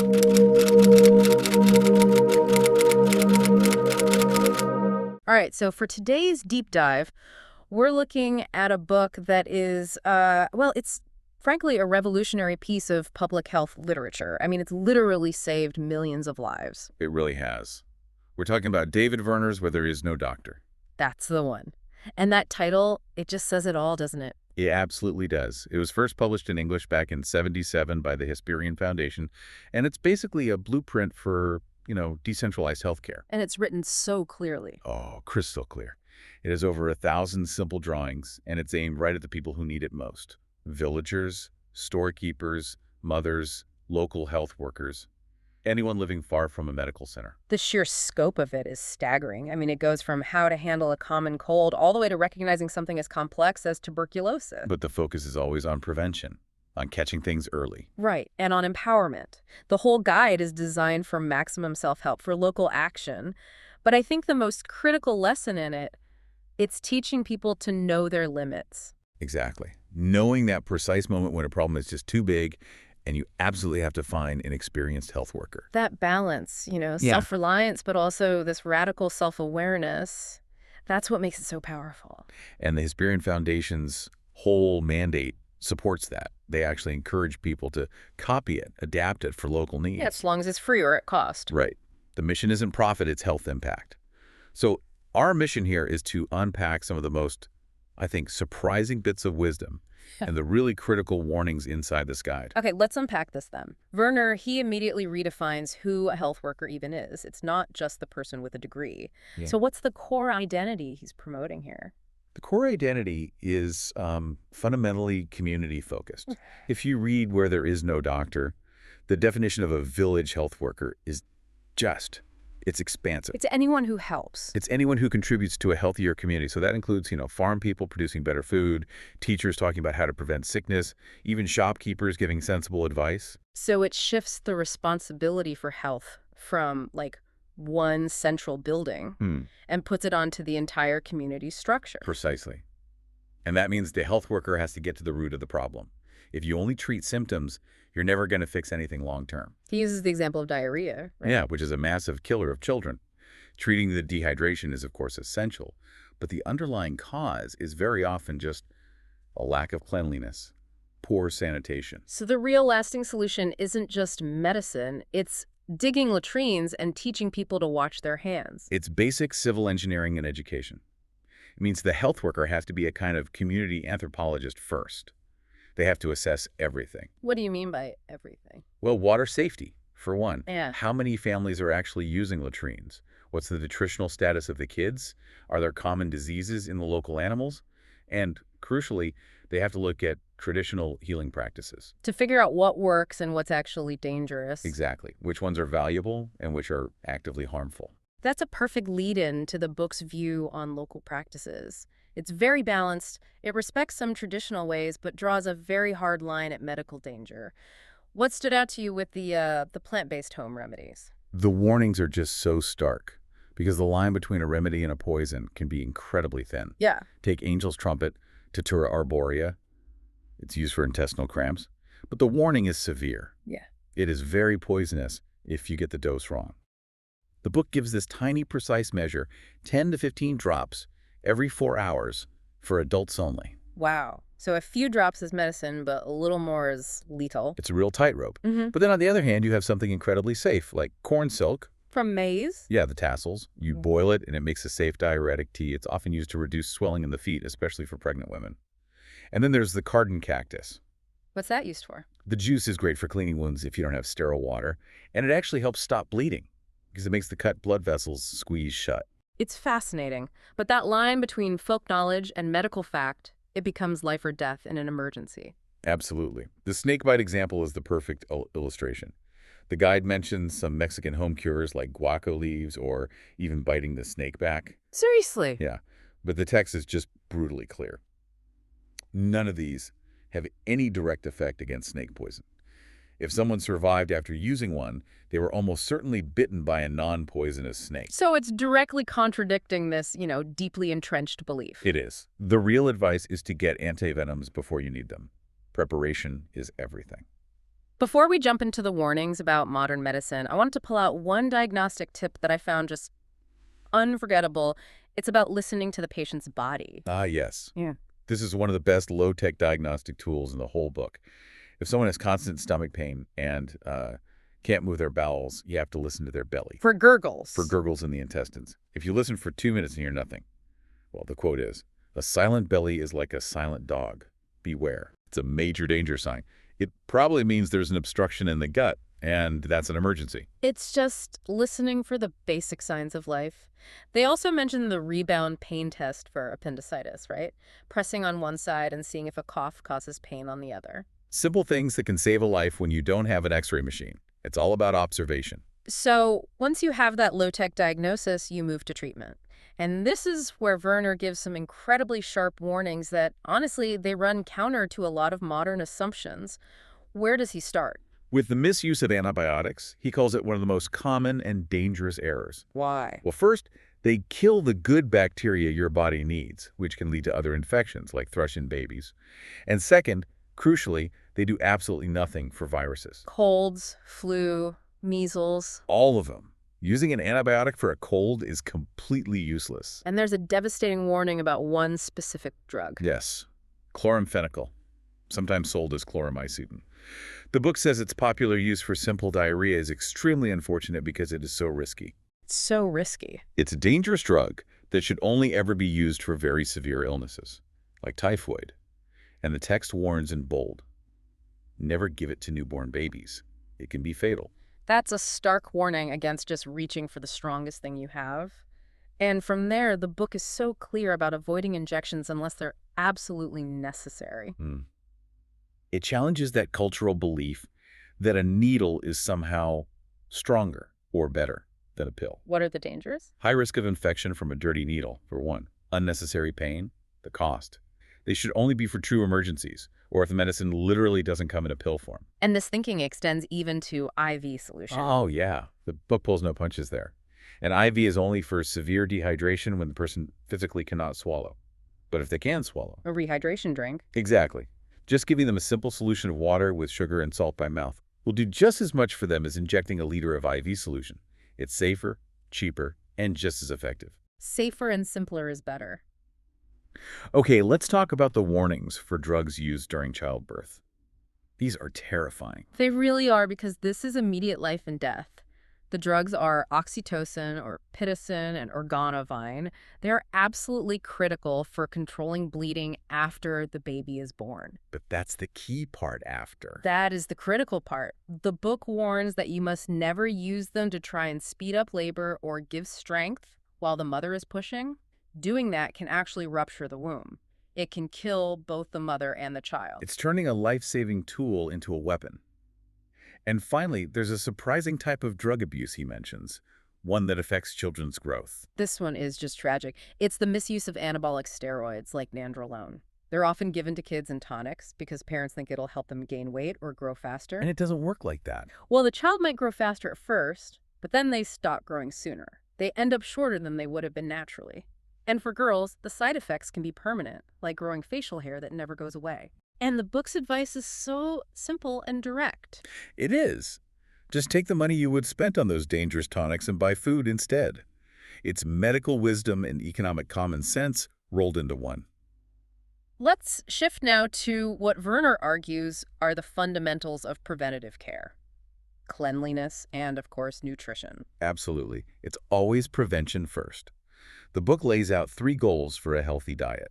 All right, so for today's deep dive, we're looking at a book that is, well, it's frankly a revolutionary piece of public health literature. I mean, it's literally saved millions of lives. It really has. We're talking about David Werner's Where There Is No Doctor. That's the one. And that title, it just says it all, doesn't it? It absolutely does. It was first published in English back in '77 by the Hesperian Foundation, and it's basically a blueprint for, decentralized healthcare. And it's written so clearly. Oh, crystal clear. It has over 1,000 simple drawings, and it's aimed right at the people who need it most. Villagers, storekeepers, mothers, local health workers, anyone living far from a medical center. The sheer scope of it is staggering. I mean, it goes from how to handle a common cold all the way to recognizing something as complex as tuberculosis. But the focus is always on prevention, on catching things early. Right, and on empowerment. The whole guide is designed for maximum self-help, for local action. But I think the most critical lesson in it, it's teaching people to know their limits. Exactly. Knowing that precise moment when a problem is just too big and you absolutely have to find an experienced health worker. That balance, Yeah. self-reliance, but also this radical self-awareness, that's what makes it so powerful. And the Hesperian Foundation's whole mandate supports that. They actually encourage people to copy it, adapt it for local needs. Yeah, as long as it's free or at cost. Right. The mission isn't profit, it's health impact. So our mission here is to unpack some of the most, I think, surprising bits of wisdom and the really critical warnings inside this guide. Okay, let's unpack this then. Werner, he immediately redefines who a health worker even is. It's not just the person with a degree. Yeah. So what's the core identity he's promoting here? The core identity is fundamentally community-focused. If you read Where There Is No Doctor, the definition of a village health worker is it's expansive. It's anyone who helps. It's anyone who contributes to a healthier community. So that includes, farm people producing better food, teachers talking about how to prevent sickness, even shopkeepers giving sensible advice. So it shifts the responsibility for health from, one central building and puts it onto the entire community structure. Precisely. And that means the health worker has to get to the root of the problem. If you only treat symptoms, you're never going to fix anything long-term. He uses the example of diarrhea, right? Yeah, which is a massive killer of children. Treating the dehydration is, of course, essential, but the underlying cause is very often just a lack of cleanliness, poor sanitation. So the real lasting solution isn't just medicine, it's digging latrines and teaching people to wash their hands. It's basic civil engineering and education. It means the health worker has to be a kind of community anthropologist first. They have to assess everything. What do you mean by everything? Well, water safety, for one. Yeah. How many families are actually using latrines? What's the nutritional status of the kids? Are there common diseases in the local animals? And crucially, they have to look at traditional healing practices. To figure out what works and what's actually dangerous. Exactly. Which ones are valuable and which are actively harmful. That's a perfect lead-in to the book's view on local practices. It's very balanced. It respects some traditional ways, but draws a very hard line at medical danger. What stood out to you with the plant-based home remedies? The warnings are just so stark because the line between a remedy and a poison can be incredibly thin. Yeah. Take angel's trumpet, Datura arborea. It's used for intestinal cramps. But the warning is severe. Yeah. It is very poisonous if you get the dose wrong. The book gives this tiny, precise measure, 10 to 15 drops every 4 hours for adults only. Wow. So a few drops is medicine, but a little more is lethal. It's a real tightrope. Mm-hmm. But then on the other hand, you have something incredibly safe, like corn silk. From maize? Yeah, the tassels. You boil it, and it makes a safe diuretic tea. It's often used to reduce swelling in the feet, especially for pregnant women. And then there's the cardan cactus. What's that used for? The juice is great for cleaning wounds if you don't have sterile water, and it actually helps stop bleeding because it makes the cut blood vessels squeeze shut. It's fascinating, but that line between folk knowledge and medical fact, it becomes life or death in an emergency. Absolutely. The snakebite example is the perfect illustration. The guide mentions some Mexican home cures like guaco leaves or even biting the snake back. Seriously? Yeah, but the text is just brutally clear. None of these have any direct effect against snake poison. If someone survived after using one, they were almost certainly bitten by a non-poisonous snake. So it's directly contradicting this, deeply entrenched belief. It is. The real advice is to get antivenoms before you need them. Preparation is everything. Before we jump into the warnings about modern medicine, I wanted to pull out one diagnostic tip that I found just unforgettable. It's about listening to the patient's body. Ah, yes. Yeah. This is one of the best low-tech diagnostic tools in the whole book. If someone has constant stomach pain and can't move their bowels, you have to listen to their belly For for gurgles. gurgles in the intestines. If you listen for 2 minutes and hear nothing, well, the quote is, "A silent belly is like a silent dog. Beware." It's a major danger sign. It probably means there's an obstruction in the gut, and that's an emergency. It's just listening for the basic signs of life. They also mentioned the rebound pain test for appendicitis, right? Pressing on one side and seeing if a cough causes pain on the other. Simple things that can save a life when you don't have an x-ray machine. It's all about observation. So once you have that low-tech diagnosis, you move to treatment. And this is where Werner gives some incredibly sharp warnings that, honestly, they run counter to a lot of modern assumptions. Where does he start? With the misuse of antibiotics, he calls it one of the most common and dangerous errors. Why? Well, first, they kill the good bacteria your body needs, which can lead to other infections like thrush in babies. And second, crucially, they do absolutely nothing for viruses. Colds, flu, measles. All of them. Using an antibiotic for a cold is completely useless. And there's a devastating warning about one specific drug. Yes, chloramphenicol, sometimes sold as chloramycin. The book says its popular use for simple diarrhea is extremely unfortunate because it is so risky. It's so risky. It's a dangerous drug that should only ever be used for very severe illnesses, like typhoid. And the text warns in bold, never give it to newborn babies. It can be fatal. That's a stark warning against just reaching for the strongest thing you have. And from there, the book is so clear about avoiding injections unless they're absolutely necessary. It challenges that cultural belief that a needle is somehow stronger or better than a pill. What are the dangers? High risk of infection from a dirty needle, for one. Unnecessary pain, the cost. They should only be for true emergencies, or if the medicine literally doesn't come in a pill form. And this thinking extends even to IV solution. Oh, yeah. The book pulls no punches there. An IV is only for severe dehydration when the person physically cannot swallow. But if they can swallow. A rehydration drink. Exactly. Just giving them a simple solution of water with sugar and salt by mouth will do just as much for them as injecting a liter of IV solution. It's safer, cheaper, and just as effective. Safer and simpler is better. Okay, let's talk about the warnings for drugs used during childbirth. These are terrifying. They really are, because this is immediate life and death. The drugs are oxytocin or pitocin and organovine. They're absolutely critical for controlling bleeding after the baby is born. But that's the key part after. That is the critical part. The book warns that you must never use them to try and speed up labor or give strength while the mother is pushing. Doing that can actually rupture the womb. It can kill both the mother and the child. It's turning a life-saving tool into a weapon. And finally, there's a surprising type of drug abuse he mentions, one that affects children's growth. This one is just tragic. It's the misuse of anabolic steroids like nandrolone. They're often given to kids in tonics because parents think it'll help them gain weight or grow faster. And it doesn't work like that. Well, the child might grow faster at first, but then they stop growing sooner. They end up shorter than they would have been naturally. And for girls, the side effects can be permanent, like growing facial hair that never goes away. And the book's advice is so simple and direct. It is. Just take the money you would spend on those dangerous tonics and buy food instead. It's medical wisdom and economic common sense rolled into one. Let's shift now to what Werner argues are the fundamentals of preventative care: cleanliness and, of course, nutrition. Absolutely. It's always prevention first. The book lays out 3 goals for a healthy diet: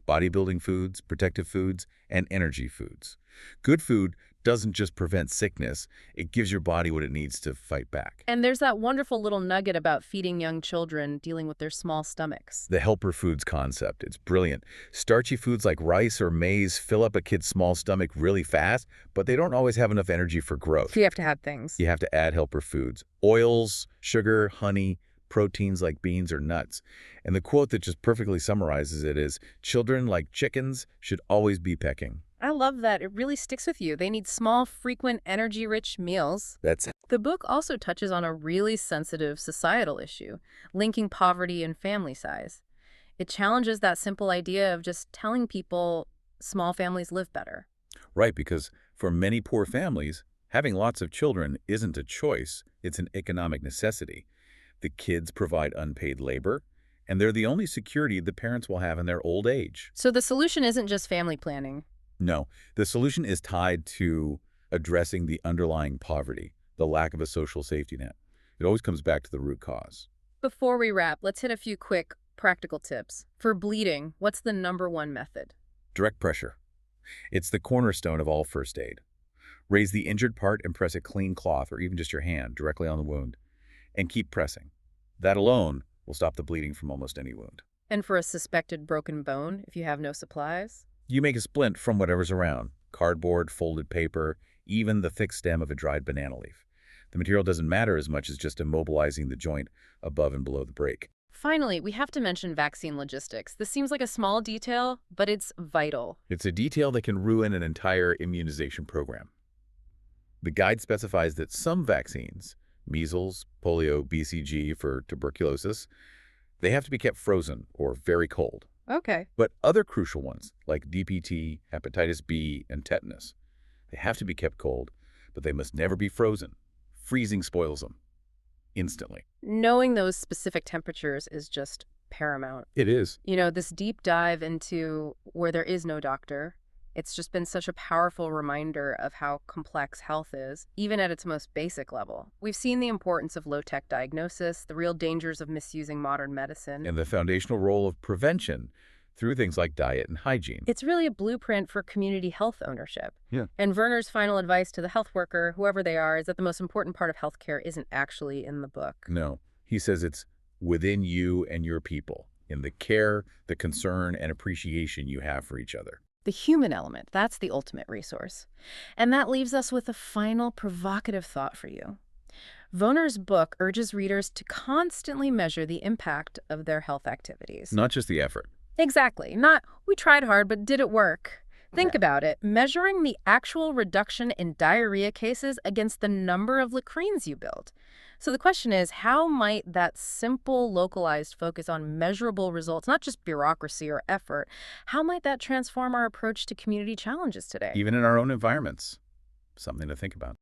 bodybuilding foods, protective foods, and energy foods. Good food doesn't just prevent sickness, it gives your body what it needs to fight back. And there's that wonderful little nugget about feeding young children dealing with their small stomachs. The helper foods concept, it's brilliant. Starchy foods like rice or maize fill up a kid's small stomach really fast, but they don't always have enough energy for growth. You have to have things. You have to add helper foods: oils, sugar, honey, proteins like beans or nuts. And the quote that just perfectly summarizes it is, "Children, like chickens, should always be pecking." I love that. It really sticks with you. They need small, frequent, energy-rich meals. That's The book also touches on a really sensitive societal issue, linking poverty and family size. It challenges that simple idea of just telling people small families live better. right, because for many poor families, Having lots of children isn't a choice, it's an economic necessity. The kids provide unpaid labor, and they're the only security the parents will have in their old age. So the solution isn't just family planning. No, the solution is tied to addressing the underlying poverty, the lack of a social safety net. It always comes back to the root cause. Before we wrap, let's hit a few quick, practical tips. For bleeding, what's the #1 method? Direct pressure. It's the cornerstone of all first aid. Raise the injured part and press a clean cloth or even just your hand directly on the wound. And keep pressing. That alone will stop the bleeding from almost any wound. And for a suspected broken bone, if you have no supplies? You make a splint from whatever's around. Cardboard, folded paper, even the thick stem of a dried banana leaf. The material doesn't matter as much as just immobilizing the joint above and below the break. Finally, we have to mention vaccine logistics. This seems like a small detail, but it's vital. It's a detail that can ruin an entire immunization program. The guide specifies that some vaccines, measles, polio, BCG for tuberculosis, they have to be kept frozen or very cold. Okay. But other crucial ones, like DPT, hepatitis B, and tetanus, they have to be kept cold, but they must never be frozen. Freezing spoils them instantly. Knowing those specific temperatures is just paramount. It is. You know, this deep dive into where there is no doctor, it's just been such a powerful reminder of how complex health is, even at its most basic level. We've seen the importance of low-tech diagnosis, the real dangers of misusing modern medicine. And the foundational role of prevention through things like diet and hygiene. It's really a blueprint for community health ownership. Yeah. And Werner's final advice to the health worker, whoever they are, is that the most important part of healthcare isn't actually in the book. No, he says it's within you and your people, in the care, the concern, and appreciation you have for each other. The human element, that's the ultimate resource. And that leaves us with a final provocative thought for you. Werner's book urges readers to constantly measure the impact of their health activities. Not just the effort. Exactly. Not, we tried hard, but did it work? Think about it. Measuring the actual reduction in diarrhea cases against the number of latrines you built. So the question is, how might that simple, localized focus on measurable results, not just bureaucracy or effort, how might that transform our approach to community challenges today? Even in our own environments. Something to think about.